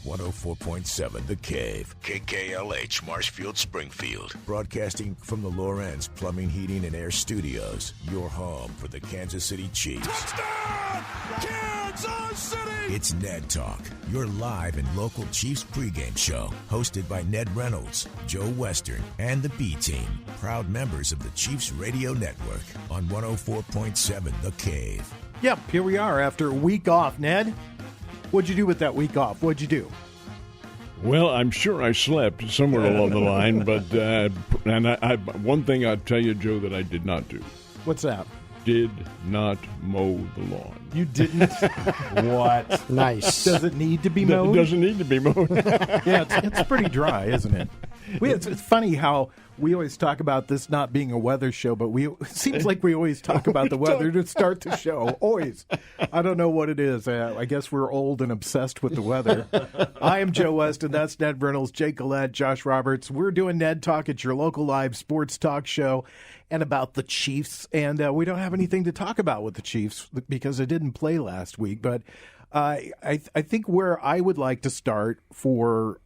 104.7 The Cave, KKLH, Marshfield, Springfield. Broadcasting from the Lorenz Plumbing, Heating, and Air Studios. Your home for the Kansas City Chiefs. Touchdown, Kansas City! It's Ned Talk, your live and local Chiefs pregame show. Hosted by Ned Reynolds, Joe Western, and the B-Team. Proud members of the Chiefs Radio Network on 104.7 The Cave. Yep, here we are after a week off. Ned, what'd you do with that week off? What'd you do? Well, I'm sure I slept somewhere along the line, but one thing I'll tell you, Joe, that I did not do. What's that? Did not mow the lawn. You didn't? What? Nice. Does it need to be mowed? It doesn't need to be mowed. Yeah, it's pretty dry, isn't it? It's funny how we always talk about this not being a weather show, but it seems like we always talk about the weather to start the show. Always. I don't know what it is. I guess we're old and obsessed with the weather. I am Joe Weston. That's Ned Reynolds, Jake Gillette, Josh Roberts. We're doing Ned Talk. It's your local live sports talk show and about the Chiefs. And we don't have anything to talk about with the Chiefs because they didn't play last week. But I think where I would like to start for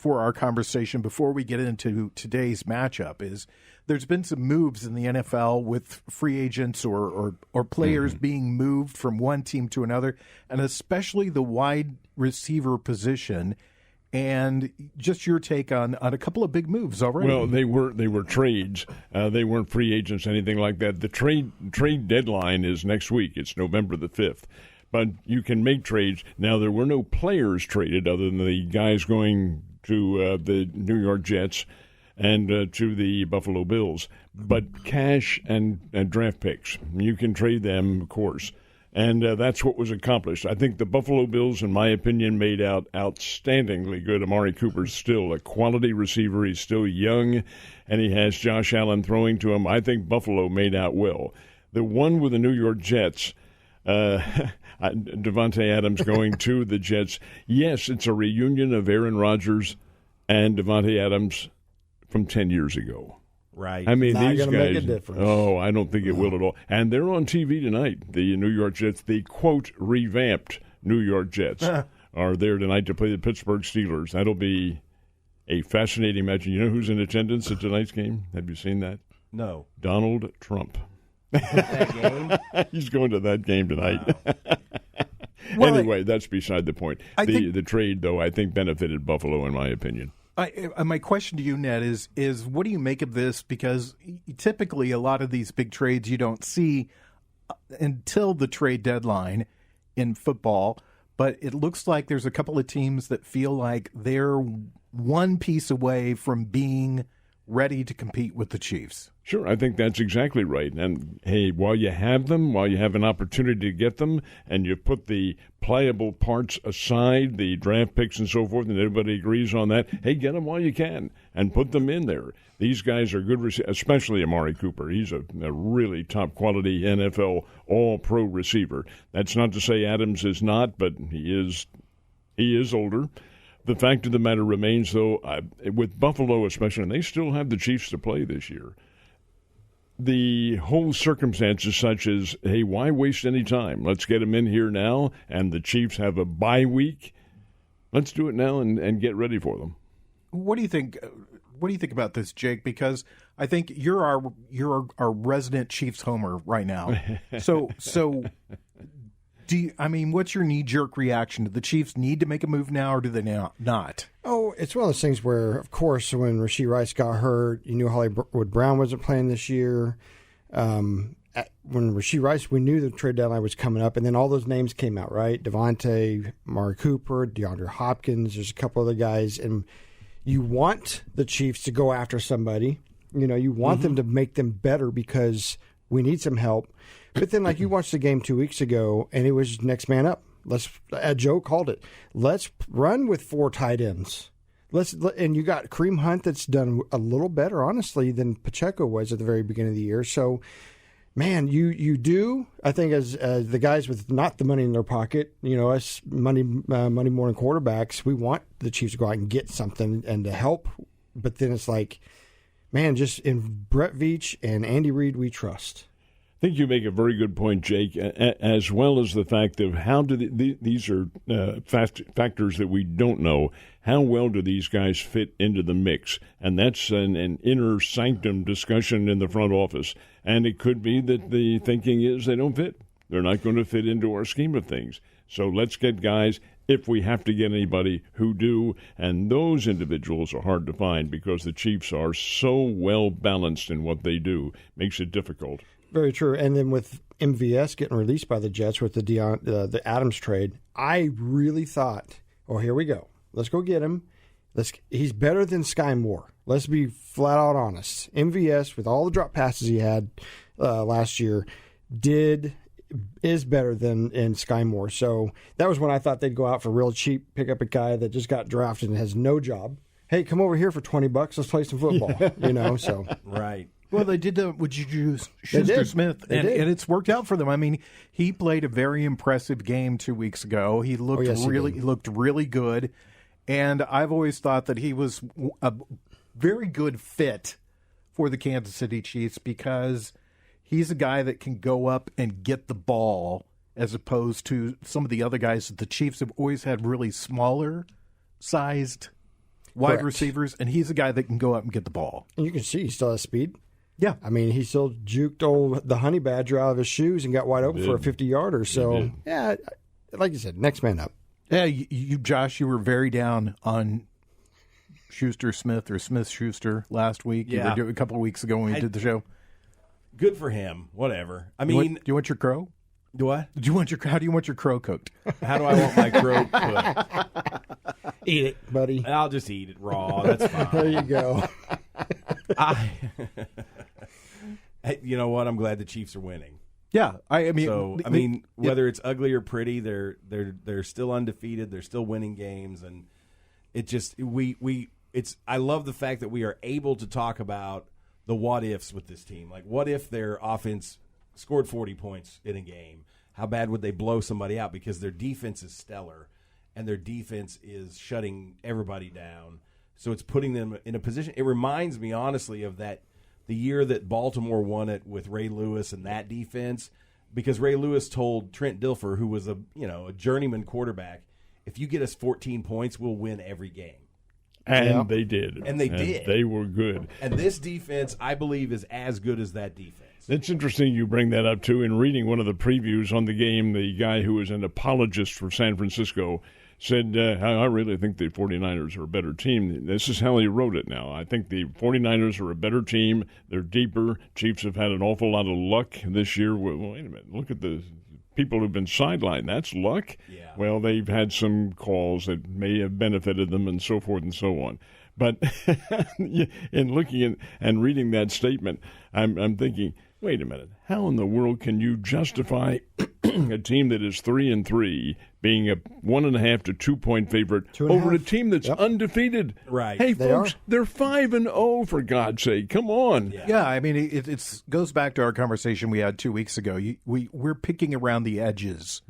our conversation before we get into today's matchup is there's been some moves in the NFL with free agents or players being moved from one team to another, and especially the wide receiver position. And just your take on a couple of big moves already. Well, they were trades. They weren't free agents, anything like that. The trade deadline is next week. It's November the 5th. But you can make trades. Now, there were no players traded other than the guys going to the New York Jets and to the Buffalo Bills. But cash and draft picks, you can trade them, of course. And that's what was accomplished. I think the Buffalo Bills, in my opinion, made out outstandingly good. Amari Cooper's still a quality receiver. He's still young, and he has Josh Allen throwing to him. I think Buffalo made out well. The one with the New York Jets, Devontae Adams going to the Jets. Yes, it's a reunion of Aaron Rodgers and Devontae Adams from 10 years ago. Right. I mean, Not these gonna guys. make a difference. Oh, I don't think it will at all. And they're on TV tonight. The New York Jets, the quote revamped New York Jets, are there tonight to play the Pittsburgh Steelers. That'll be a fascinating match. You know who's in attendance at tonight's game? Have you seen that? No. Donald Trump. That game? He's going to that game tonight. Wow. Well, anyway, that's beside the point. The trade, though, I think benefited Buffalo, in my opinion. My question to you, Ned, is what do you make of this? Because typically a lot of these big trades you don't see until the trade deadline in football, but it looks like there's a couple of teams that feel like they're one piece away from being ready to compete with the Chiefs. Sure, I think that's exactly right. And, hey, while you have them, while you have an opportunity to get them, and you put the pliable parts aside, the draft picks and so forth, and everybody agrees on that, hey, get them while you can and put them in there. These guys are good, especially Amari Cooper. He's a really top-quality NFL all-pro receiver. That's not to say Adams is not, but he is older. The fact of the matter remains, though, with Buffalo especially, and they still have the Chiefs to play this year, the whole circumstances such as, hey, why waste any time? Let's get them in here now, and the Chiefs have a bye week. Let's do it now and get ready for them. What do you think? What do you think about this, Jake? Because I think you're our resident Chiefs homer right now. So what's your knee-jerk reaction? Do the Chiefs need to make a move now, or do they not? Oh, it's one of those things where, of course, when Rashee Rice got hurt, you knew Hollywood Brown wasn't playing this year. When Rashee Rice, we knew the trade deadline was coming up, and then all those names came out, right? Devontae, Amari Cooper, DeAndre Hopkins, there's a couple other guys, and you want the Chiefs to go after somebody. You know, you want them to make them better because we need some help. But then, like, you watched the game 2 weeks ago, and it was next man up. Joe called it. Let's run with 4 tight ends. And you got Kareem Hunt that's done a little better, honestly, than Pacheco was at the very beginning of the year. So, man, you do. I think as the guys with not the money in their pocket, you know, us money morning quarterbacks, we want the Chiefs to go out and get something and to help. But then it's like, man, just in Brett Veach and Andy Reid, we trust. I think you make a very good point, Jake, as well as the fact of how do these are factors that we don't know. How well do these guys fit into the mix? And that's an inner sanctum discussion in the front office. And it could be that the thinking is they don't fit. They're not going to fit into our scheme of things. So let's get guys, if we have to get anybody, who do. And those individuals are hard to find because the Chiefs are so well balanced in what they do. Makes it difficult. Very true. And then with MVS getting released by the Jets with the Adams trade, I really thought, oh, here we go. Let's go get him. He's better than Sky Moore. Let's be flat out honest. MVS, with all the drop passes he had last year, is better than Sky Moore. So that was when I thought they'd go out for real cheap, pick up a guy that just got drafted and has no job. Hey, come over here for $20. Let's play some football. So right. Well, they did would you choose Schuster-Smith, and it's worked out for them. I mean, he played a very impressive game 2 weeks ago. He looked he looked really good, and I've always thought that he was a very good fit for the Kansas City Chiefs because he's a guy that can go up and get the ball as opposed to some of the other guys that the Chiefs have always had really smaller sized wide receivers, and he's a guy that can go up and get the ball. And you can see he still has speed. Yeah. I mean, he still juked the honey badger out of his shoes and got wide open for a 50-yarder. So, yeah, like you said, next man up. Yeah, you Josh, you were very down on Schuster-Smith or Smith-Schuster last week. Yeah. You were a couple of weeks ago when we did the show. Good for him. Whatever. I mean, do you want your crow? Do what? How do you want your crow cooked? How do I want my crow cooked? Eat it, buddy. I'll just eat it raw. That's fine. There you go. Hey, you know what? I'm glad the Chiefs are winning. Yeah, I mean, whether it's ugly or pretty, they're still undefeated. They're still winning games, and it just I love the fact that we are able to talk about the what ifs with this team. Like, what if their offense scored 40 points in a game? How bad would they blow somebody out? Because their defense is stellar, and their defense is shutting everybody down. So it's putting them in a position. It reminds me, honestly, of the year that Baltimore won it with Ray Lewis and that defense, because Ray Lewis told Trent Dilfer, who was a journeyman quarterback, if you get us 14 points, we'll win every game. And they did. And they did. They were good. And this defense, I believe, is as good as that defense. It's interesting you bring that up, too. In reading one of the previews on the game, the guy who was an apologist for San Francisco said, I really think the 49ers are a better team. This is how he wrote it now. I think the 49ers are a better team. They're deeper. Chiefs have had an awful lot of luck this year. Well, wait a minute. Look at the people who've been sidelined. That's luck? Yeah. Well, they've had some calls that may have benefited them and so forth and so on. But in looking at and reading that statement, I'm thinking, wait a minute. How in the world can you justify a team that is 3-3 being a 1.5 to 2 point favorite over a team that's undefeated? Right. Hey, folks, they're 5-0 for God's sake. Come on. Yeah, I mean, it goes back to our conversation we had 2 weeks ago. We're picking around the edges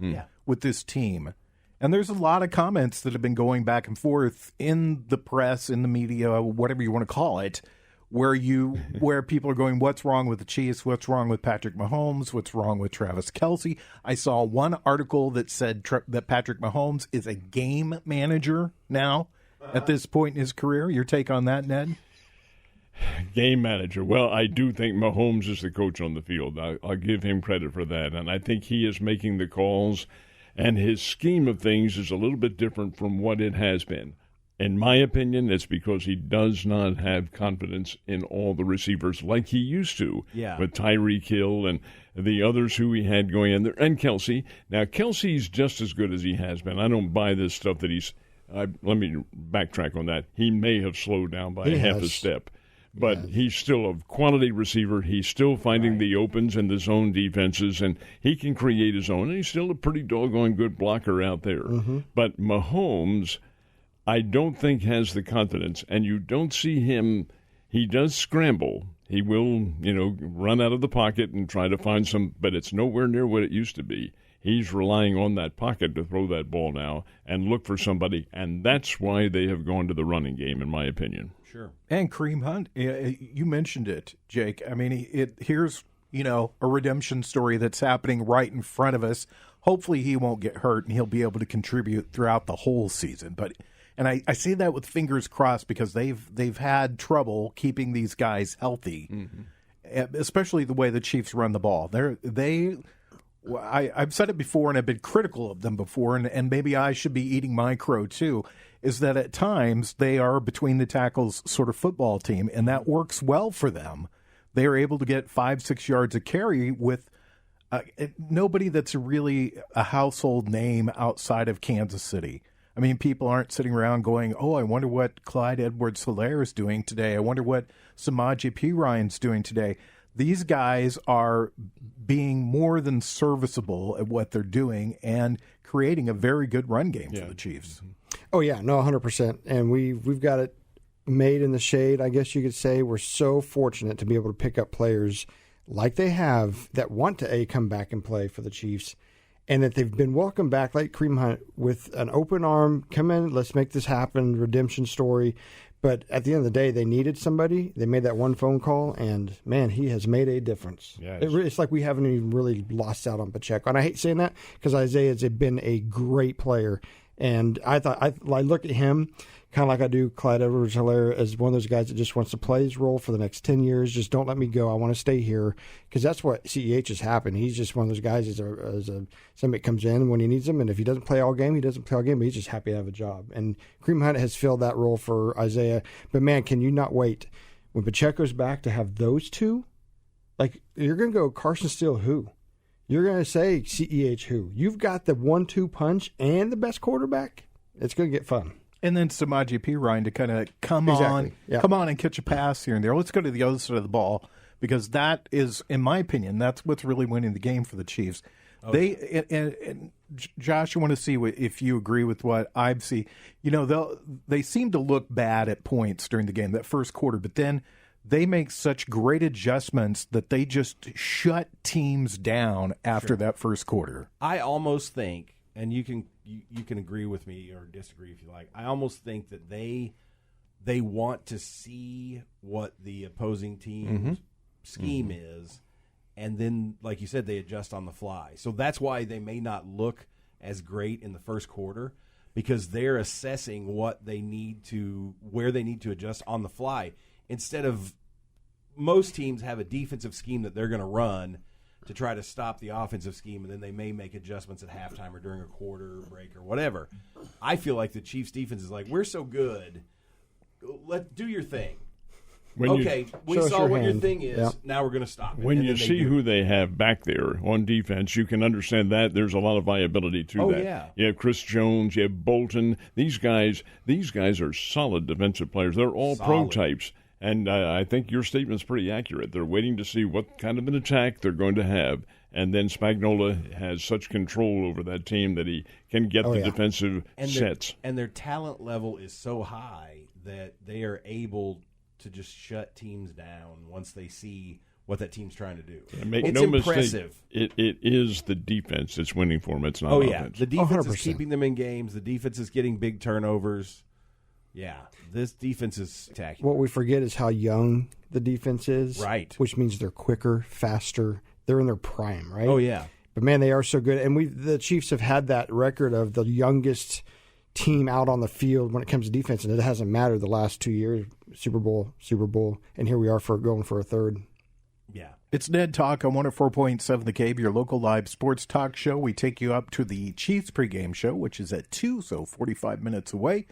with this team. And there's a lot of comments that have been going back and forth in the press, in the media, whatever you want to call it, where people are going, what's wrong with the Chiefs? What's wrong with Patrick Mahomes? What's wrong with Travis Kelce? I saw one article that said that Patrick Mahomes is a game manager now at this point in his career. Your take on that, Ned? Game manager. Well, I do think Mahomes is the coach on the field. I'll give him credit for that. And I think he is making the calls, and his scheme of things is a little bit different from what it has been. In my opinion, it's because he does not have confidence in all the receivers like he used to with Tyreek Hill and the others who he had going in there, and Kelce. Now, Kelce's just as good as he has been. I don't buy this stuff that let me backtrack on that. He may have slowed down by half a step, but he's still a quality receiver. He's still finding the opens and the zone defenses, and he can create his own, and he's still a pretty doggone good blocker out there. But Mahomes, I don't think has the confidence, and you don't see him. He does scramble. He will, run out of the pocket and try to find some, but it's nowhere near what it used to be. He's relying on that pocket to throw that ball now and look for somebody, and that's why they have gone to the running game, in my opinion. Sure. And Kareem Hunt, you mentioned it, Jake. I mean, here's a redemption story that's happening right in front of us. Hopefully he won't get hurt and he'll be able to contribute throughout the whole season. And I say that with fingers crossed because they've had trouble keeping these guys healthy, especially the way the Chiefs run the ball. I've said it before and I've been critical of them before, and maybe I should be eating my crow too, is that at times they are between the tackles sort of football team, and that works well for them. They are able to get 5-6 yards a carry with nobody that's really a household name outside of Kansas City. I mean, people aren't sitting around going, oh, I wonder what Clyde Edwards-Helaire is doing today. I wonder what Samaje Perine's doing today. These guys are being more than serviceable at what they're doing and creating a very good run game for the Chiefs. Oh, yeah, no, 100%. And we've got it made in the shade, I guess you could say. We're so fortunate to be able to pick up players like they have that want to, come back and play for the Chiefs, and that they've been welcomed back like Kareem Hunt with an open arm. Come in, let's make this happen, redemption story. But at the end of the day, they needed somebody. They made that one phone call, and, man, he has made a difference. Yes. It's like we haven't even really lost out on Pacheco. And I hate saying that because Isaiah has been a great player. And I look at him kind of like I do Clyde Edwards-Helaire as one of those guys that just wants to play his role for the next 10 years. Just don't let me go. I want to stay here because that's what CEH has happened. He's just one of those guys somebody comes in when he needs him, and if he doesn't play all game, he doesn't play all game, but he's just happy to have a job. And Kareem Hunt has filled that role for Isaiah. But, man, can you not wait when Pacheco's back to have those two? Like, you're going to go Carson Steele who? You're going to say CEH who? You've got the 1-2 punch and the best quarterback. It's going to get fun. And then Samaje Perine to kind of come on and catch a pass here and there. Let's go to the other side of the ball because that is, in my opinion, that's what's really winning the game for the Chiefs. And Josh, I want to see if you agree with what I've seen. They seem to look bad at points during the game, that first quarter, but then they make such great adjustments that they just shut teams down after that first quarter. I almost think, and you can agree with me or disagree if you like, I almost think that they want to see what the opposing team's scheme is, and then, like you said, they adjust on the fly. So that's why they may not look as great in the first quarter, because they're assessing where they need to adjust on the fly. Instead of most teams have a defensive scheme that they're going to run to try to stop the offensive scheme, and then they may make adjustments at halftime or during a quarter break or whatever. I feel like the Chiefs' defense is like, we're so good, let's do your thing. We saw what your thing is, now we're going to stop it. When you see who they have back there on defense, you can understand that there's a lot of viability to that. Yeah. You have Chris Jones, you have Bolton. These guys are solid defensive players. They're all pro types. And I think your statement's pretty accurate. They're waiting to see what kind of an attack they're going to have. And then Spagnuolo has such control over that team that he can get defensive sets. And their talent level is so high that they are able to just shut teams down once they see what that team's trying to do. It's impressive. Mistake, it is the defense that's winning for them. It's not offense. The defense is keeping them in games. The defense is getting big turnovers. Yeah, this defense is attacking. What we forget is how young the defense is. Right. Which means they're quicker, faster. They're in their prime, right? Oh, yeah. But, man, they are so good. And the Chiefs have had that record of the youngest team out on the field when it comes to defense, and it hasn't mattered the last 2 years. Super Bowl, and here we are going for a third. Yeah. It's Ned Talk on 104.7 The Cave, your local live sports talk show. We take you up to the Chiefs pregame show, which is at 2, so 45 minutes away.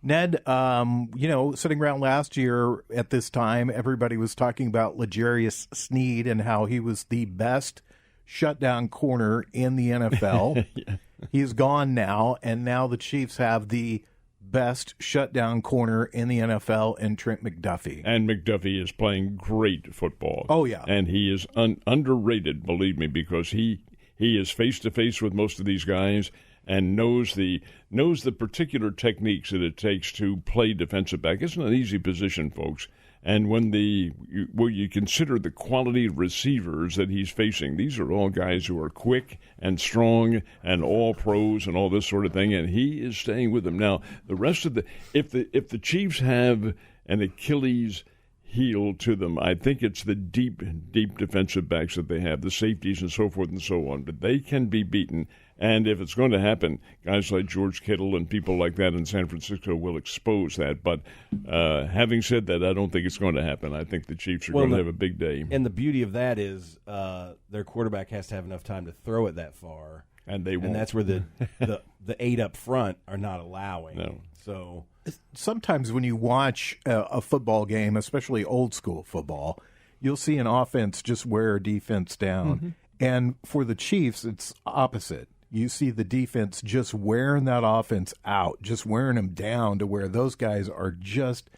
Ned, sitting around last year at this time, everybody was talking about L'Jarius Sneed and how he was the best shutdown corner in the NFL. Yeah. He's gone now, and now the Chiefs have the best shutdown corner in the NFL in Trent McDuffie. And McDuffie is playing great football. Oh, yeah. And he is underrated, believe me, because he is face-to-face with most of these guys and knows the particular techniques that it takes to play defensive back. It's not an easy position, folks. And when you consider the quality of receivers that he's facing, these are all guys who are quick and strong and all pros and all this sort of thing, and he is staying with them. Now, the rest of if the Chiefs have an Achilles heel to them. I think it's the deep defensive backs that they have, the safeties and so forth and so on. But they can be beaten. And if it's going to happen, guys like George Kittle and people like that in San Francisco will expose that. But having said that, I don't think it's going to happen. I think the Chiefs are going to have a big day. And the beauty of that is their quarterback has to have enough time to throw it that far. And they won't. And that's where the 8 up front are not allowing. No. So sometimes when you watch a football game, especially old school football, you'll see an offense just wear a defense down. Mm-hmm. And for the Chiefs, it's opposite. You see the defense just wearing that offense out, just wearing them down to where those guys are just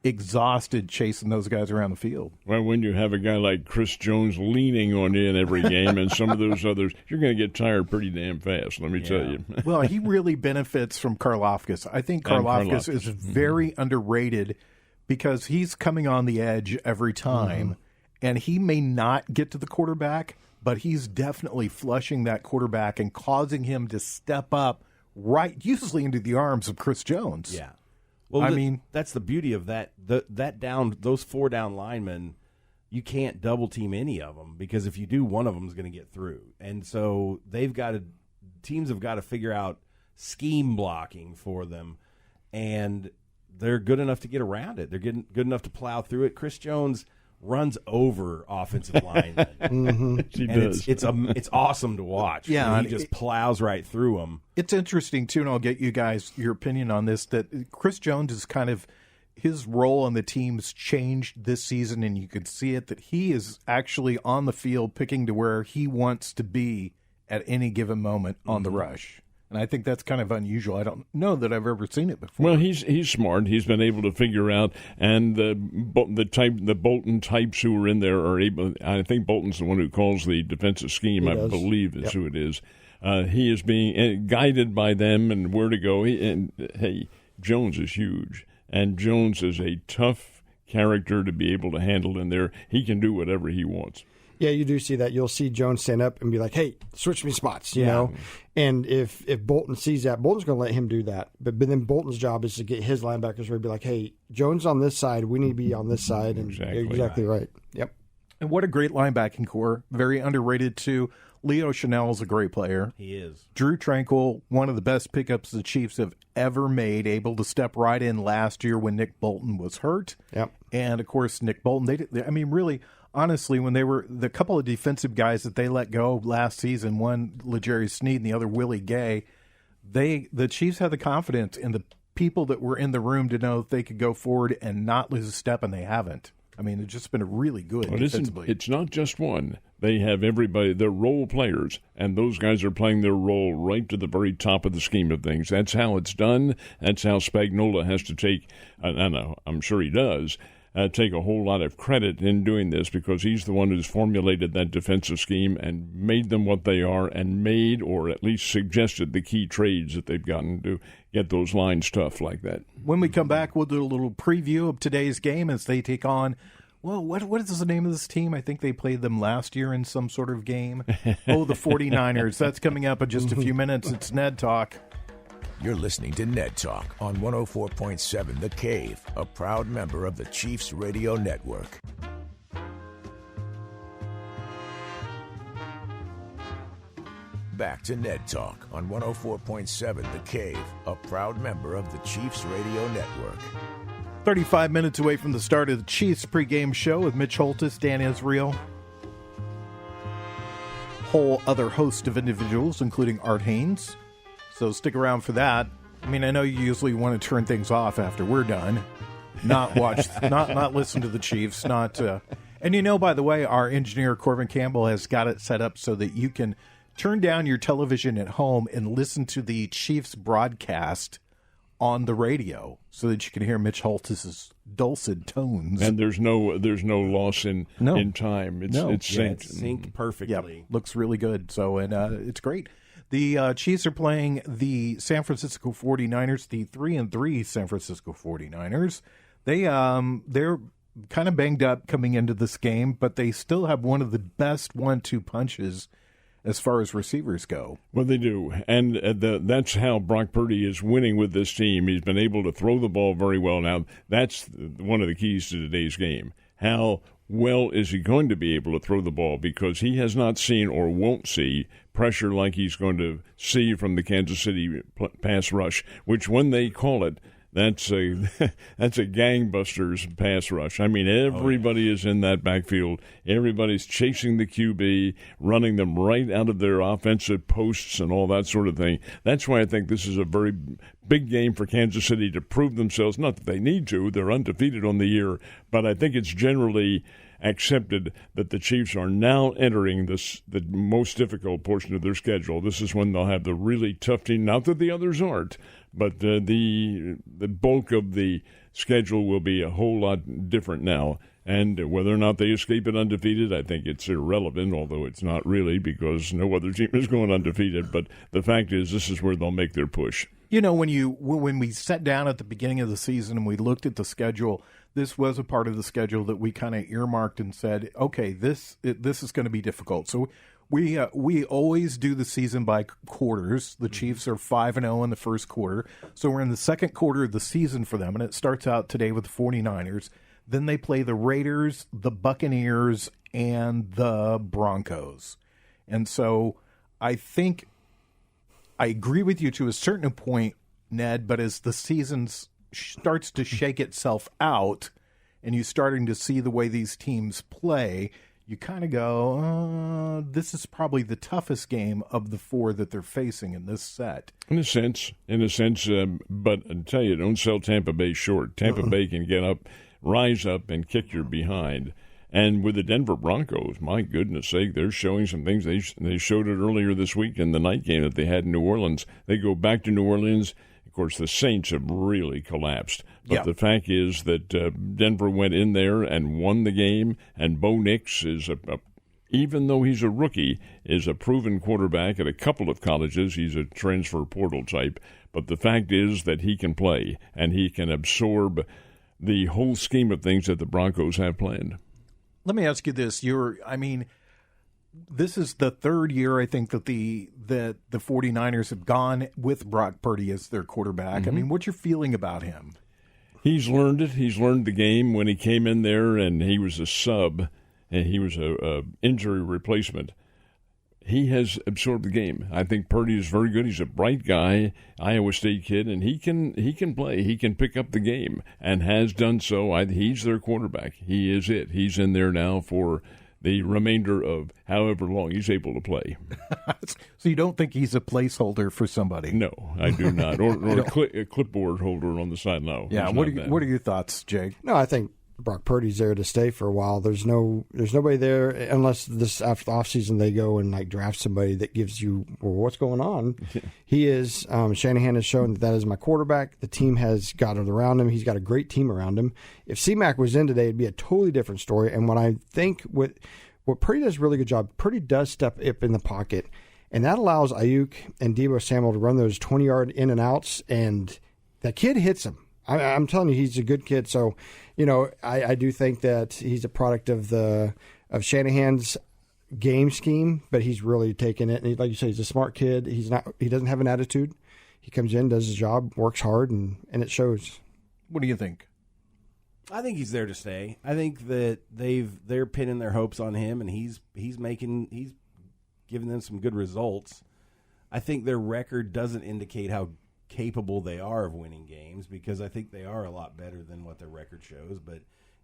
exhausted chasing those guys around the field. Well, when you have a guy like Chris Jones leaning on you in every game and some of those others, you're going to get tired pretty damn fast, let me tell you. Well, he really benefits from Karlaftis. I think Karlaftis is very underrated because he's coming on the edge every time, and he may not get to the quarterback, but he's definitely flushing that quarterback and causing him to step up usually into the arms of Chris Jones. Yeah. Well, that's the beauty of that. Those 4 down linemen, you can't double team any of them because if you do, one of them is going to get through. And so teams have got to figure out scheme blocking for them, and they're good enough to get around it. They're good enough to plow through it. Chris Jones runs over offensive linemen. He does. It's awesome to watch. Yeah, he just plows right through them. It's interesting too, and I'll get you guys your opinion on this. That Chris Jones is kind of his role on the team's changed this season, and you can see it that he is actually on the field, picking to where he wants to be at any given moment on the rush. And I think that's kind of unusual. I don't know that I've ever seen it before. Well, he's smart. He's been able to figure out, and the Bolton types who are in there are able. I think Bolton's the one who calls the defensive scheme. I believe is who it is. He is being guided by them and where to go. Hey, Jones is huge, and Jones is a tough character to be able to handle in there. He can do whatever he wants. Yeah, you do see that. You'll see Jones stand up and be like, hey, switch me spots, you know. And if Bolton sees that, Bolton's going to let him do that. But then Bolton's job is to get his linebackers where he'd be like, hey, Jones on this side, we need to be on this side. And exactly right. Yep. And what a great linebacking core. Very underrated, too. Leo Chanel is a great player. He is. Drew Tranquil, one of the best pickups the Chiefs have ever made, able to step right in last year when Nick Bolton was hurt. Yep. And, of course, Nick Bolton, really, honestly, when they were the couple of defensive guys that they let go last season, one L'Jarius Sneed and the other Willie Gay, the Chiefs had the confidence in the people that were in the room to know that they could go forward and not lose a step, and they haven't. I mean, it's just been a really good defensively. It's not just one. They have everybody. They're role players, and those guys are playing their role right to the very top of the scheme of things. That's how it's done. That's how Spagnuolo has to take, I'm sure he does, take a whole lot of credit in doing this because he's the one who's formulated that defensive scheme and made them what they are and made or at least suggested the key trades that they've gotten to get those lines tough like that. When we come back, we'll do a little preview of today's game as they take on, well, what is the name of this team? I think they played them last year in some sort of game. The 49ers. That's coming up in just a few minutes. It's Ned Talk. You're listening to Ned Talk on 104.7 The Cave, a proud member of the Chiefs Radio Network. Back to Ned Talk on 104.7 The Cave, a proud member of the Chiefs Radio Network. 35 minutes away from the start of the Chiefs pregame show with Mitch Holtis, Dan Israel. Whole other host of individuals, including Art Haynes. So stick around for that. I mean, I know you usually want to turn things off after we're done, not watch, not listen to the Chiefs, not. And you know, by the way, our engineer Corbin Campbell has got it set up so that you can turn down your television at home and listen to the Chiefs broadcast on the radio, so that you can hear Mitch Holtis's dulcet tones. And there's no loss in time. It's synced perfectly. Yep, looks really good. So it's great. The Chiefs are playing the San Francisco 49ers, the 3-3 San Francisco 49ers. They're kind of banged up coming into this game, but they still have one of the best 1-2 punches as far as receivers go. Well, they do, and that's how Brock Purdy is winning with this team. He's been able to throw the ball very well. Now, that's one of the keys to today's game. How well is he going to be able to throw the ball? Because he has not seen or won't see pressure like he's going to see from the Kansas City pass rush, which when they call it, that's a gangbusters pass rush. I mean, everybody is in that backfield. Everybody's chasing the QB, running them right out of their offensive posts and all that sort of thing. That's why I think this is a very big game for Kansas City to prove themselves. Not that they need to. They're undefeated on the year. But I think it's generally accepted that the Chiefs are now entering the most difficult portion of their schedule. This is when they'll have the really tough team. Not that the others aren't. But the bulk of the schedule will be a whole lot different now. And whether or not they escape it undefeated, I think it's irrelevant, although it's not really because no other team is going undefeated. But the fact is this is where they'll make their push. You know, when we sat down at the beginning of the season and we looked at the schedule, this was a part of the schedule that we kind of earmarked and said, okay, this is going to be difficult. So we always do the season by quarters. The Chiefs are 5-0 in the first quarter. So we're in the second quarter of the season for them, and it starts out today with the 49ers. Then they play the Raiders, the Buccaneers, and the Broncos. And so I think I agree with you to a certain point, Ned, but as the season starts to shake itself out and you're starting to see the way these teams play, you kind of go, this is probably the toughest game of the four that they're facing in this set. In a sense, but I tell you, don't sell Tampa Bay short. Tampa Bay can rise up and kick your behind. And with the Denver Broncos, my goodness sake, they're showing some things. They showed it earlier this week in the night game that they had in New Orleans. They go back to New Orleans. Of course, the Saints have really collapsed. But the fact is that Denver went in there and won the game, and Bo Nix is, even though he's a rookie, is a proven quarterback at a couple of colleges. He's a transfer portal type. But the fact is that he can play, and he can absorb the whole scheme of things that the Broncos have planned. Let me ask you this. This is the third year, I think, that the 49ers have gone with Brock Purdy as their quarterback. Mm-hmm. I mean, what's your feeling about him? He's learned it. He's learned the game when he came in there and he was a sub and he was a injury replacement. He has absorbed the game. I think Purdy is very good. He's a bright guy, Iowa State kid, and he can play. He can pick up the game and has done so. He's their quarterback. He is it. He's in there now for the remainder of however long he's able to play. So you don't think he's a placeholder for somebody? No, I do not. Or a clipboard holder on the side. No. Yeah. What are your thoughts, Jake? No, I think Brock Purdy's there to stay for a while. There's nobody there unless this after the offseason they go and draft somebody that gives you, well, what's going on. He is Shanahan has shown that is my quarterback. The team has got it around him. He's got a great team around him. If C-Mac was in today, it'd be a totally different story. And what I think what Purdy does a really good job, Purdy does step up in the pocket, and that allows Ayuk and Deebo Samuel to run those 20-yard in and outs, and that kid hits him. I'm telling you, he's a good kid. So, I do think that he's a product of Shanahan's game scheme, but he's really taken it. And like you say, he's a smart kid. He doesn't have an attitude. He comes in, does his job, works hard, and it shows. What do you think? I think he's there to stay. I think that they're pinning their hopes on him, and he's giving them some good results. I think their record doesn't indicate how capable they are of winning games, because I think they are a lot better than what their record shows, but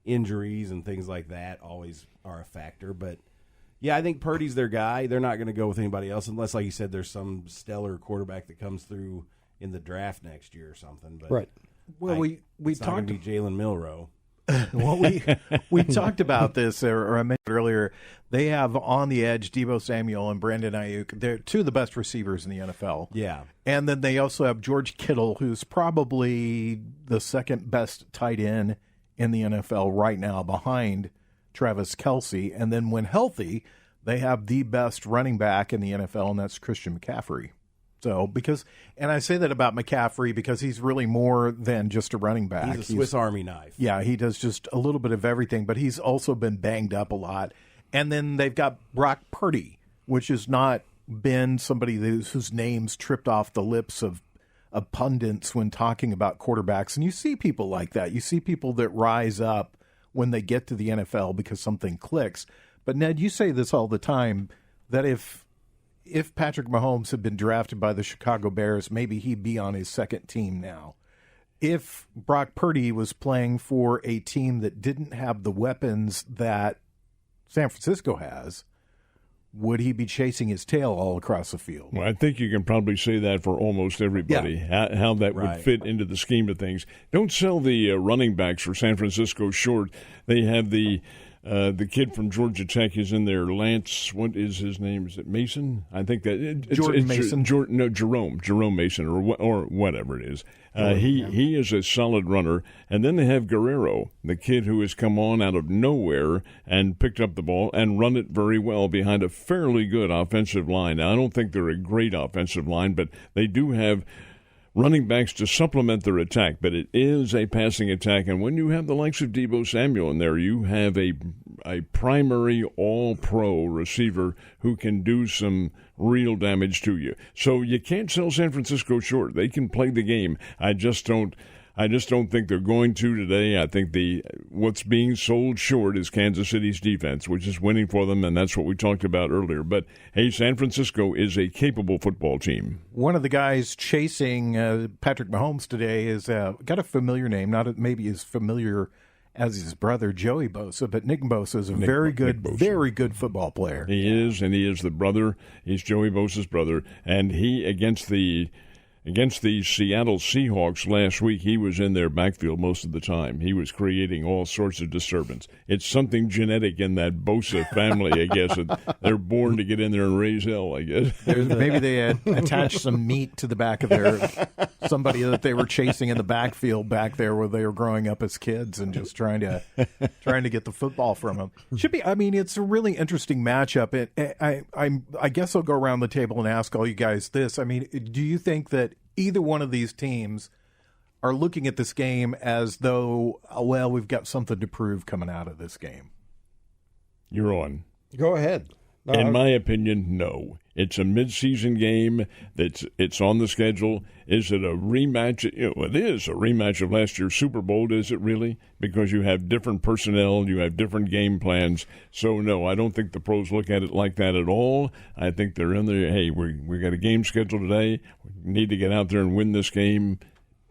injuries and things like that always are a factor. But yeah, I think Purdy's their guy. They're not going to go with anybody else unless, like you said, there's some stellar quarterback that comes through in the draft next year or something. But right. Well, we it's talked not going to be Jalen Milroe. Well, we talked about this, or I mentioned earlier. They have on the edge Deebo Samuel and Brandon Ayuk. They're two of the best receivers in the NFL. Yeah. And then they also have George Kittle, who's probably the second best tight end in the NFL right now behind Travis Kelce. And then when healthy, they have the best running back in the NFL, and that's Christian McCaffrey. So, and I say that about McCaffrey because he's really more than just a running back. He's a Swiss Army knife. Yeah, he does just a little bit of everything, but he's also been banged up a lot. And then they've got Brock Purdy, which is not been somebody whose name's tripped off the lips of pundits when talking about quarterbacks. And you see people like that. You see people that rise up when they get to the NFL because something clicks. But, Ned, you say this all the time, that if Patrick Mahomes had been drafted by the Chicago Bears, maybe he'd be on his second team now. If Brock Purdy was playing for a team that didn't have the weapons that San Francisco has, would he be chasing his tail all across the field? Well, I think you can probably say that for almost everybody, how that would fit into the scheme of things. Don't sell the running backs for San Francisco short. They have the kid from Georgia Tech is in there. Lance, what is his name? Is it Mason? I think that Jordan Mason. Jerome Mason, or whatever it is. He is a solid runner. And then they have Guerrero, the kid who has come on out of nowhere and picked up the ball and run it very well behind a fairly good offensive line. Now, I don't think they're a great offensive line, but they do have running backs to supplement their attack, but it is a passing attack. And when you have the likes of Deebo Samuel in there, you have a primary all-pro receiver who can do some real damage to you. So you can't sell San Francisco short. They can play the game. I just don't think they're going to today. I think what's being sold short is Kansas City's defense, which is winning for them, and that's what we talked about earlier. But, hey, San Francisco is a capable football team. One of the guys chasing Patrick Mahomes today is got a familiar name, not maybe as familiar as his brother, Joey Bosa, but Nick Bosa is a very good football player. He is, and he is the brother. He's Joey Bosa's brother, and he, against the Seattle Seahawks last week, he was in their backfield most of the time. He was creating all sorts of disturbance. It's something genetic in that Bosa family, I guess. They're born to get in there and raise hell, I guess. Maybe they had attached some meat to the back of somebody that they were chasing in the backfield back there where they were growing up as kids and just trying to get the football from them. Should be. I mean, it's a really interesting matchup. I guess I'll go around the table and ask all you guys this. I mean, do you think that either one of these teams are looking at this game as though, well, we've got something to prove coming out of this game? You're on. Go ahead. No, in my opinion, no. It's a midseason game. It's on the schedule. Is it a rematch? It is a rematch of last year's Super Bowl. Is it really? Because you have different personnel, you have different game plans. So, no, I don't think the pros look at it like that at all. I think they're in there, hey, we got a game scheduled today. We need to get out there and win this game.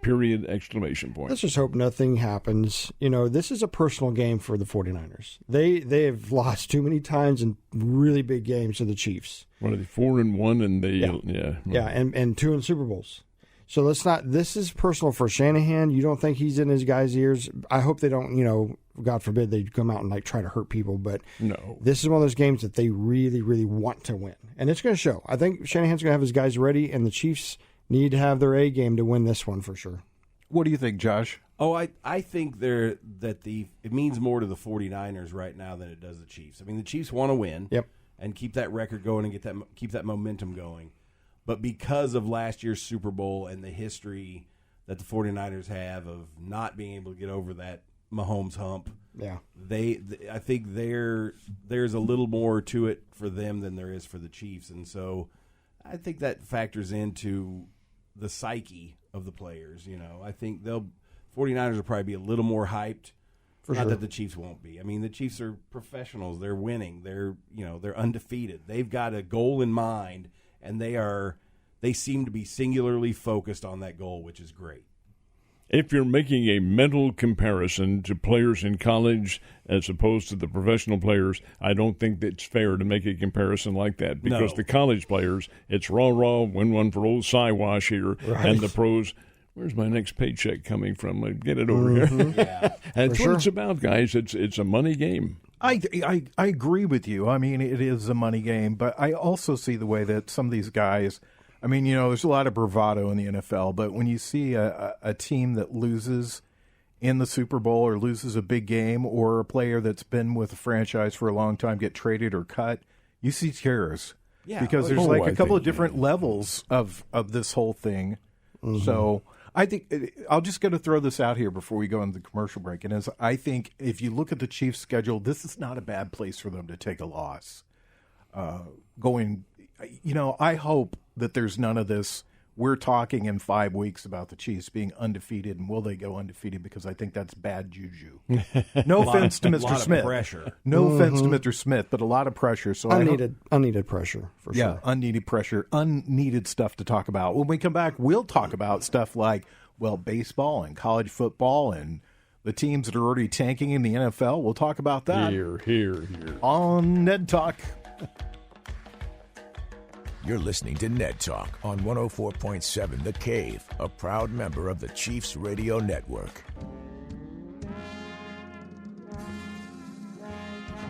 Period, exclamation point. Let's just hope nothing happens. This is a personal game for the 49ers. They have lost too many times in really big games to the Chiefs. What are they, 4-1 and they and 2 in Super Bowls. So let's not. This is personal for Shanahan. You don't think he's in his guys' ears? I hope they don't. God forbid they come out and try to hurt people. But no, this is one of those games that they really, really want to win, and it's going to show. I think Shanahan's going to have his guys ready, and the Chiefs need to have their A game to win this one for sure. What do you think, Josh? Oh, I think it means more to the 49ers right now than it does the Chiefs. I mean, the Chiefs want to win and keep that record going and keep that momentum going. But because of last year's Super Bowl and the history that the 49ers have of not being able to get over that Mahomes hump, I think there's a little more to it for them than there is for the Chiefs. And so I think that factors into the psyche of the players. I think 49ers will probably be a little more hyped. Not that the Chiefs won't be. I mean, the Chiefs are professionals. They're winning. They're undefeated. They've got a goal in mind, and they seem to be singularly focused on that goal, which is great. If you're making a mental comparison to players in college as opposed to the professional players, I don't think it's fair to make a comparison like that because the college players, it's rah-rah, win one for old Siwash here, and the pros, where's my next paycheck coming from? Get it over here. Yeah, and that's what it's about, guys. It's a money game. I agree with you. I mean, it is a money game, but I also see the way that some of these guys – I mean, there's a lot of bravado in the NFL, but when you see a team that loses in the Super Bowl or loses a big game or a player that's been with a franchise for a long time get traded or cut, you see tears. Yeah. Because there's a couple of different levels of this whole thing. Mm-hmm. So I think I'll just going to throw this out here before we go into the commercial break. And I think if you look at the Chiefs' schedule, this is not a bad place for them to take a loss. I hope that there's none of this. We're talking in 5 weeks about the Chiefs being undefeated, and will they go undefeated? Because I think that's bad juju. No offense to Mr. Smith. Pressure. No offense to Mr. Smith, but a lot of pressure. So unneeded pressure for sure. Yeah, unneeded pressure, unneeded stuff to talk about. When we come back, we'll talk about stuff like, baseball and college football and the teams that are already tanking in the NFL. We'll talk about that. Here. On Ned Talk. You're listening to Ned Talk on 104.7 The Cave, a proud member of the Chiefs Radio Network.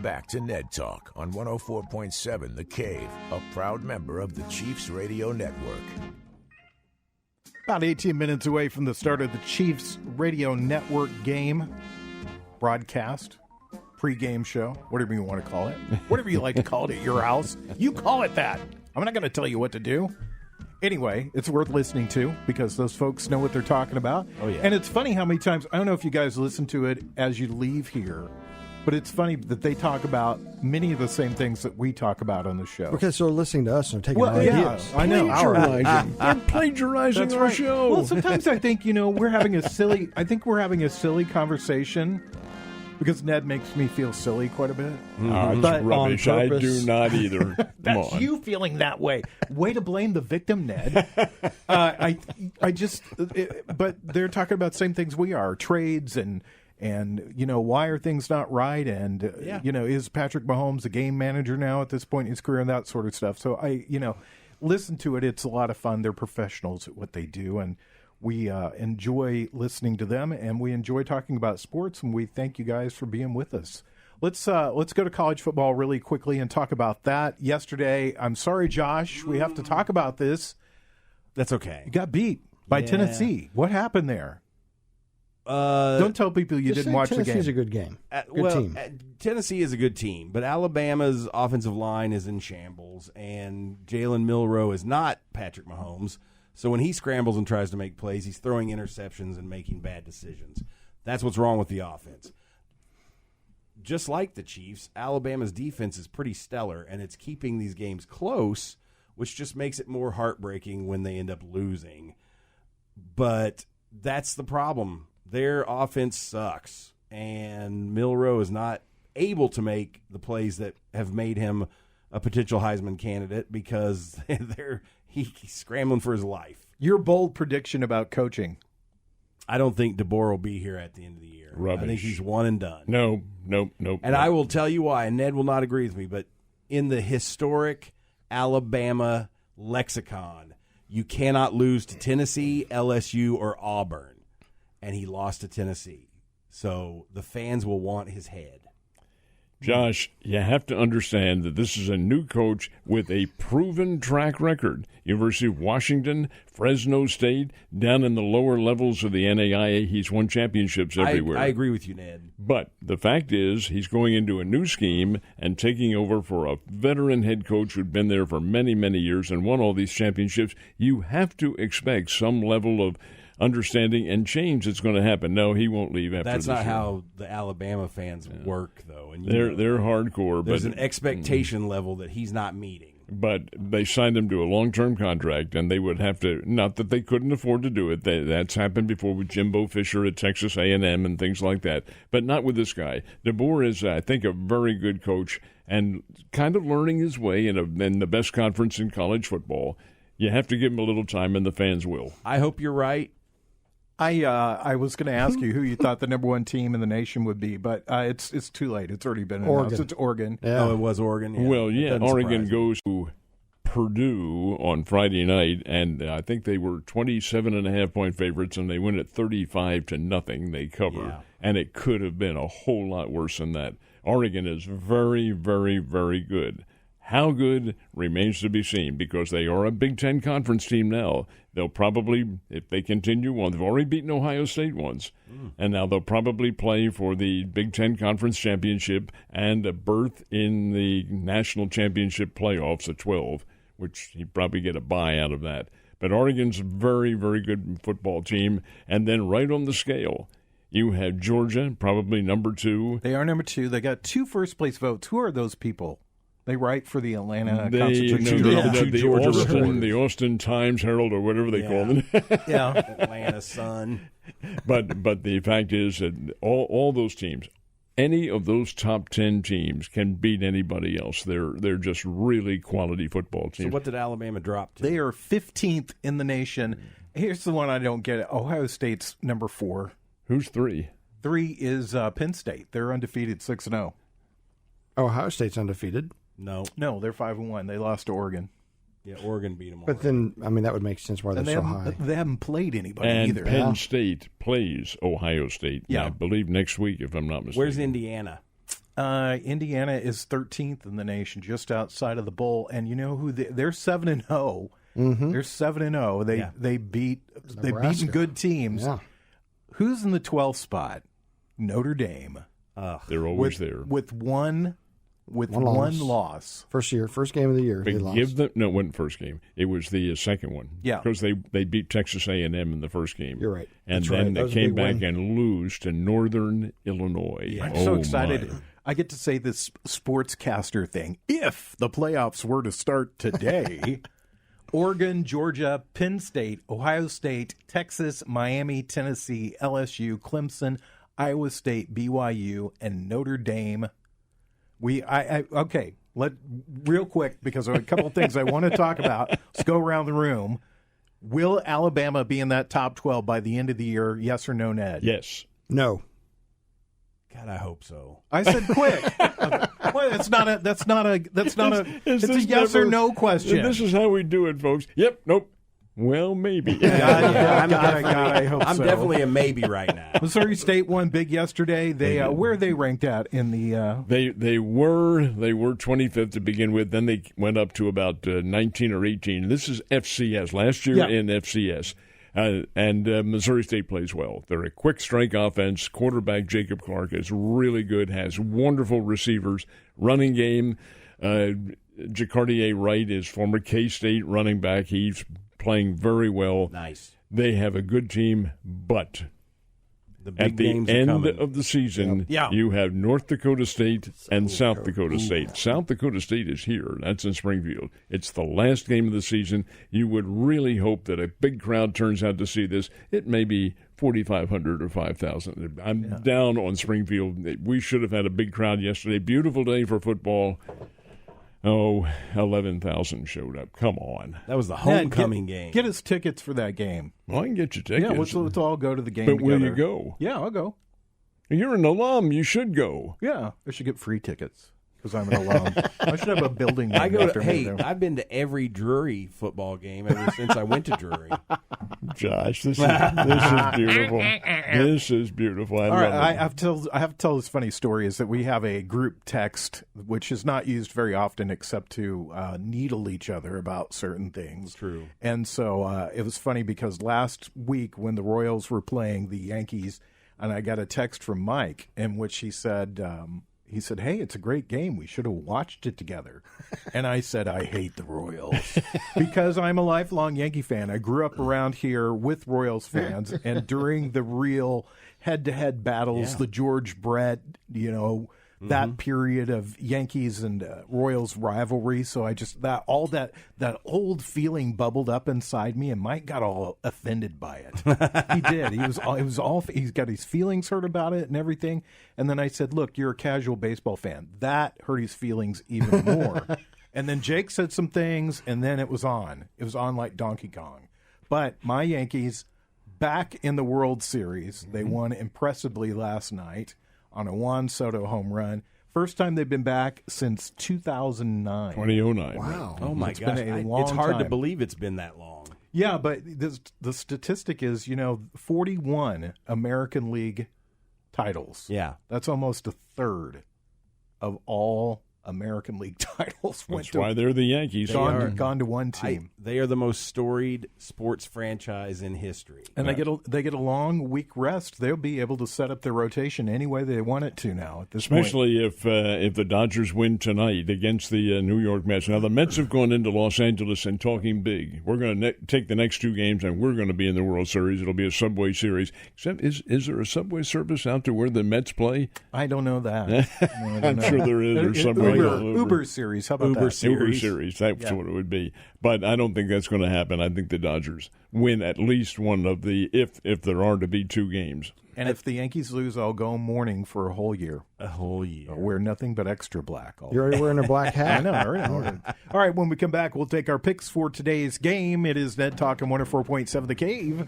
Back to Ned Talk on 104.7 The Cave, a proud member of the Chiefs Radio Network. About 18 minutes away from the start of the Chiefs Radio Network game broadcast, pregame show, whatever you want to call it. Whatever you like to call it at your house. You call it that. I'm not going to tell you what to do. Anyway, it's worth listening to because those folks know what they're talking about. Oh, yeah. And it's funny how many times, I don't know if you guys listen to it as you leave here, but it's funny that they talk about many of the same things that we talk about on the show. Because they're listening to us and taking our yeah, ideas. I know. They're plagiarizing That's our right. show. Well, sometimes I think, we're having a silly conversation because Ned makes me feel silly quite a bit. That's But rubbish. on I purpose. do not either. Come That's on. you feeling that way. Way to blame the victim, Ned. I just, but they're talking about the same things we are, trades and why are things not right? And, is Patrick Mahomes a game manager now at this point in his career and that sort of stuff. So listen to it. It's a lot of fun. They're professionals at what they do. And we enjoy listening to them, and we enjoy talking about sports, and we thank you guys for being with us. Let's go to college football really quickly and talk about that. Yesterday, I'm sorry, Josh, we have to talk about this. That's okay. You got beat by Tennessee. What happened there? Don't tell people you didn't watch the game. Tennessee's a good game. Good team. Tennessee is a good team, but Alabama's offensive line is in shambles, and Jalen Milroe is not Patrick Mahomes. So when he scrambles and tries to make plays, he's throwing interceptions and making bad decisions. That's what's wrong with the offense. Just like the Chiefs, Alabama's defense is pretty stellar, and it's keeping these games close, which just makes it more heartbreaking when they end up losing. But that's the problem. Their offense sucks, and Milroe is not able to make the plays that have made him a potential Heisman candidate because he's scrambling for his life. Your bold prediction about coaching. I don't think DeBoer will be here at the end of the year. Rubbish. I think he's one and done. No. And I will tell you why, and Ned will not agree with me, but in the historic Alabama lexicon, you cannot lose to Tennessee, LSU, or Auburn. And he lost to Tennessee. So the fans will want his head. Josh, you have to understand that this is a new coach with a proven track record. University of Washington, Fresno State, down in the lower levels of the NAIA, he's won championships everywhere. I agree with you, Ned. But the fact is, he's going into a new scheme and taking over for a veteran head coach who'd been there for many, many years and won all these championships. You have to expect some level of understanding and change that's going to happen. No, he won't leave after That's this not year. how the Alabama fans work, though. And They're hardcore. There's but an expectation level that he's not meeting. But they signed him to a long-term contract, and they would have to, not that they couldn't afford to do it. That's happened before with Jimbo Fisher at Texas A&M and things like that, but not with this guy. DeBoer is, I think, a very good coach and kind of learning his way in the best conference in college football. You have to give him a little time, and the fans will. I hope you're right. I was going to ask you who you thought the number one team in the nation would be, but it's too late. It's already been announced. It's Oregon. Yeah. Oh, it was Oregon. Yeah. Well, yeah, Doesn't Oregon surprise me. goes to Purdue on Friday night, and I think they were 27.5-point favorites, and they win at 35-0. They cover, Yeah. and it could have been a whole lot worse than that. Oregon is very, very, very good. How good remains to be seen because they are a Big Ten conference team now. They'll probably, if they continue on, they've already beaten Ohio State once, and now they'll probably play for the Big Ten Conference Championship and a berth in the National Championship playoffs at 12, which he'd probably get a bye out of that. But Oregon's a very, very good football team. And then right on the scale, you have Georgia, probably number 2. They are number 2. They got 2 first-place votes. Who are those people? They write for the Atlanta The Austin Times Herald or whatever they call them. Yeah, Atlanta Sun. But the fact is that all those teams, any of those top 10 teams can beat anybody else. They're just really quality football teams. So what did Alabama drop to? They are 15th in the nation. Here's the one I don't get. Ohio State's number 4. Who's 3? 3 is Penn State. They're undefeated, 6-0. Ohio State's undefeated. No, they're 5-1. They lost to Oregon. Yeah, Oregon beat them. But then, I mean, that would make sense why they're so high. They haven't played anybody and either. Penn State plays Ohio State, I believe, next week, if I'm not mistaken. Where's Indiana? Indiana is 13th in the nation, just outside of the bowl. And you know who? They're 7-0. Mm-hmm. They're 7-0. They've beaten good teams. Yeah. Who's in the 12th spot? Notre Dame. They're always there. With one loss. First game of the year. But it wasn't first game. It was the second one. Yeah, because they beat Texas A&M in the first game. You're right. And then they came back and lose to Northern Illinois. Yeah. I'm so excited. I get to say this sportscaster thing. If the playoffs were to start today, Oregon, Georgia, Penn State, Ohio State, Texas, Miami, Tennessee, LSU, Clemson, Iowa State, BYU, and Notre Dame. Okay. Real quick, because there are a couple of things I want to talk about. Let's go around the room. Will Alabama be in that top 12 by the end of the year? Yes or no, Ned? Yes. No. God, I hope so. I said quick. Well, it's a yes or no question. This is how we do it, folks. Yep. Nope. Well, maybe. I'm definitely a maybe right now. Missouri State won big yesterday. Where are they ranked at in the? They were 25th to begin with. Then they went up to about 19 or 18. This is FCS. Last year in FCS. And Missouri State plays well. They're a quick strike offense. Quarterback Jacob Clark is really good, has wonderful receivers. Running game, Jacardier Wright is former K-State running back. He's playing very well. Nice. They have a good team, but at the end of the season, you have North Dakota State and South Dakota State. South Dakota State is here. That's in Springfield. It's the last game of the season. You would really hope that a big crowd turns out to see this. It may be 4,500 or 5,000. I'm down on Springfield. We should have had a big crowd yesterday. Beautiful day for football. 11,000 showed up. Come on. That was the homecoming game. Get us tickets for that game. Well, I can get you tickets. Yeah, let's all go to the game together. Will you go? Yeah, I'll go. You're an alum. You should go. Yeah, I should get free tickets because I'm an alum. I should have a building name. I've been to every Drury football game ever since I went to Drury. Josh, this is beautiful. This is beautiful. I love it. I have to tell this funny story. Is that we have a group text which is not used very often except to needle each other about certain things. True. And so it was funny because last week when the Royals were playing the Yankees, and I got a text from Mike in which he said, hey, it's a great game. We should have watched it together. And I said, I hate the Royals because I'm a lifelong Yankee fan. I grew up around here with Royals fans. And during the real head-to-head battles, the George Brett, that period of Yankees and Royals rivalry. So I just that old feeling bubbled up inside me, and Mike got all offended by it. He did. He's got his feelings hurt about it and everything. And then I said, "Look, you're a casual baseball fan. That hurt his feelings even more." And then Jake said some things, and then it was on. It was on like Donkey Kong. But my Yankees back in the World Series. They won impressively last night on a Juan Soto home run. First time they've been back since 2009. 2009. Wow. Oh, my gosh. It's hard to believe it's been that long. Yeah, but the statistic is, 41 American League titles. Yeah. That's almost a third of all American League titles. That's why they're the Yankees. Gone to one team. They are the most storied sports franchise in history. And they get a long week rest. They'll be able to set up their rotation any way they want it to now at this point. Especially if the Dodgers win tonight against the New York Mets. Now, the Mets have gone into Los Angeles and talking big. We're going to take the next two games, and we're going to be in the World Series. It'll be a Subway Series. Except, is there a Subway service out to where the Mets play? I don't know that. I'm sure there is. There's Subway Uber Series. How about Uber that? Series. Uber Series. That's what it would be. But I don't think that's going to happen. I think the Dodgers win at least one of the, if there are to be 2 games. And if the Yankees lose, I'll go mourning for a whole year. A whole year. I'll wear nothing but extra black. You're already wearing a black hat. I know. All right, when we come back, we'll take our picks for today's game. It is Ned Talk on 104.7 The Cave.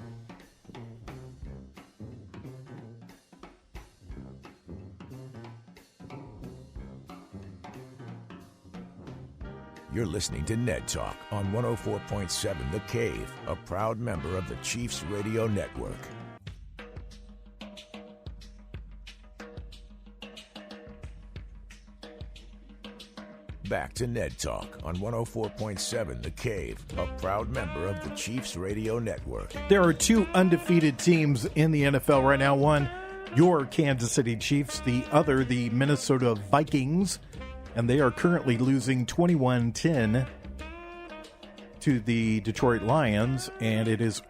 You're listening to Ned Talk on 104.7 The Cave, a proud member of the Chiefs Radio Network. Back to Ned Talk on 104.7 The Cave, a proud member of the Chiefs Radio Network. There are 2 undefeated teams in the NFL right now. One, your Kansas City Chiefs. The other, the Minnesota Vikings. And they are currently losing 21-10 to the Detroit Lions. And it is,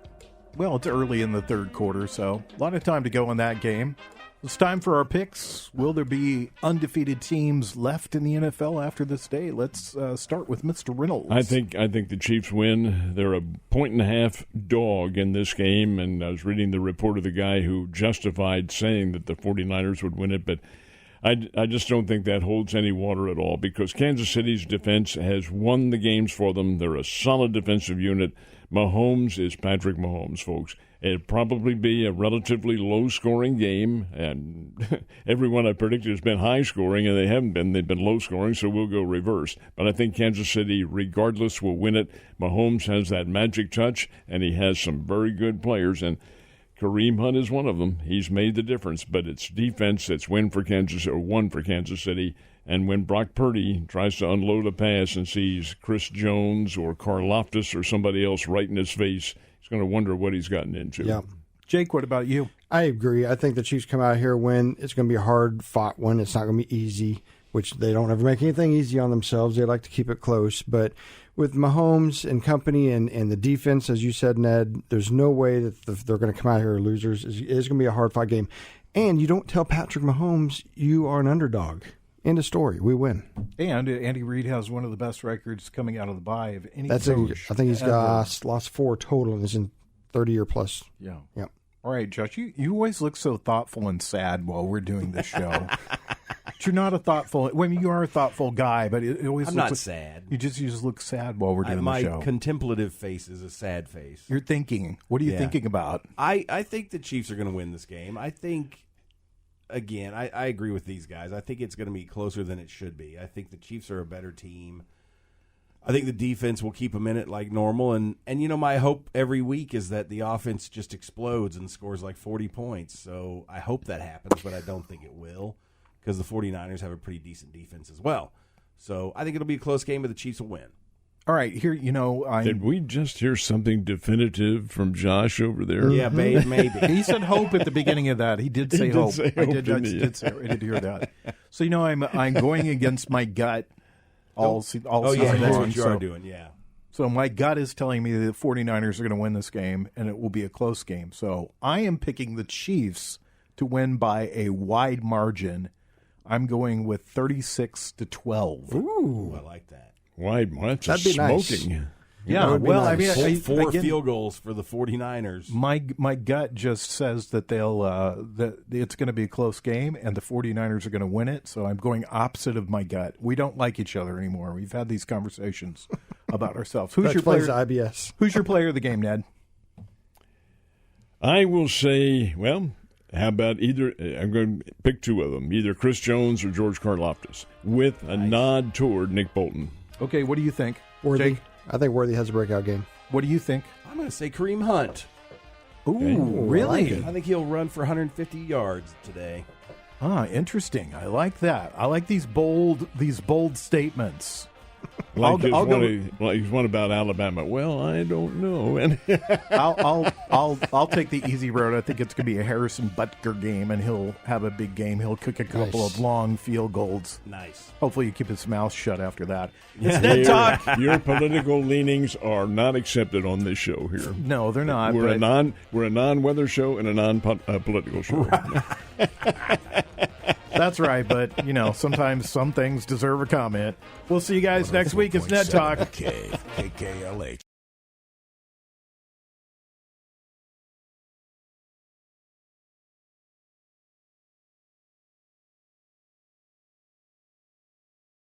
it's early in the third quarter, so a lot of time to go in that game. It's time for our picks. Will there be undefeated teams left in the NFL after this day? Let's start with Mr. Reynolds. I think the Chiefs win. They're a 1.5 dog in this game, and I was reading the report of the guy who justified saying that the 49ers would win it, but I just don't think that holds any water at all because Kansas City's defense has won the games for them. They're a solid defensive unit. Mahomes is Patrick Mahomes, folks. It'll probably be a relatively low-scoring game, and everyone I predicted has been high-scoring, and they haven't been. They've been low-scoring, so we'll go reverse. But I think Kansas City, regardless, will win it. Mahomes has that magic touch, and he has some very good players, and Kareem Hunt is one of them. He's made the difference, but it's defense that's won for Kansas City. And when Brock Purdy tries to unload a pass and sees Chris Jones or Karlaftis or somebody else right in his face, he's going to wonder what he's gotten into. Yeah. Jake, what about you? I agree. I think the Chiefs come out here win. It's going to be a hard-fought one. It's not going to be easy, which they don't ever make anything easy on themselves. They like to keep it close. But with Mahomes and company and the defense, as you said, Ned, there's no way that they're going to come out here losers. It's going to be a hard-fought game. And you don't tell Patrick Mahomes you are an underdog. End of story. We win. And Andy Reid has one of the best records coming out of the bye of any coach. I think he's lost 4 total and is in 30-year plus. Yeah. Yep. All right, Josh, you always look so thoughtful and sad while we're doing this show. But you're not a thoughtful. You are a thoughtful guy, but it always. I'm looks not sad. You just look sad while we're doing the show. My contemplative face is a sad face. You're thinking. What are you thinking about? I think the Chiefs are going to win this game. I think, again, I agree with these guys. I think it's going to be closer than it should be. I think the Chiefs are a better team. I think the defense will keep them in it like normal. And my hope every week is that the offense just explodes and scores like 40 points. So I hope that happens, but I don't think it will because the 49ers have a pretty decent defense as well. So I think it'll be a close game, but the Chiefs will win. All right, here, Did we just hear something definitive from Josh over there? Yeah, maybe. He said hope at the beginning of that. He did say hope. I did hear that. So, I'm going against my gut all season long. That's what you are doing, yeah. So my gut is telling me that the 49ers are going to win this game, and it will be a close game. So I am picking the Chiefs to win by a wide margin. I'm going with 36-12. Ooh, I like that. Wide, that's that'd be smoking. Nice. Yeah, well, nice. I mean, four field goals for the 49ers. My gut just says that that it's going to be a close game and the 49ers are going to win it. So I'm going opposite of my gut. We don't like each other anymore. We've had these conversations about ourselves. Who's your player? IBS. Who's your player of the game, Ned? I will say, how about either? I'm going to pick 2 of them, either Chris Jones or George Karlaftis, with a nod toward Nick Bolton. Okay, what do you think, Worthy? Jake? I think Worthy has a breakout game. What do you think? I'm going to say Kareem Hunt. Ooh, really? I think he'll run for 150 yards today. Interesting. I like that. I like these bold statements. He's one about Alabama. Well, I don't know. And I'll take the easy road. I think it's going to be a Harrison Butker game, and he'll have a big game. He'll kick a couple of long field goals. Nice. Hopefully, you keep his mouth shut after that. It's Ned Talk. Your political leanings are not accepted on this show here. No, they're not. We're a non-weather show and a non-political show. That's right, but, sometimes some things deserve a comment. We'll see you guys next week. It's Ned Talk. KKLH.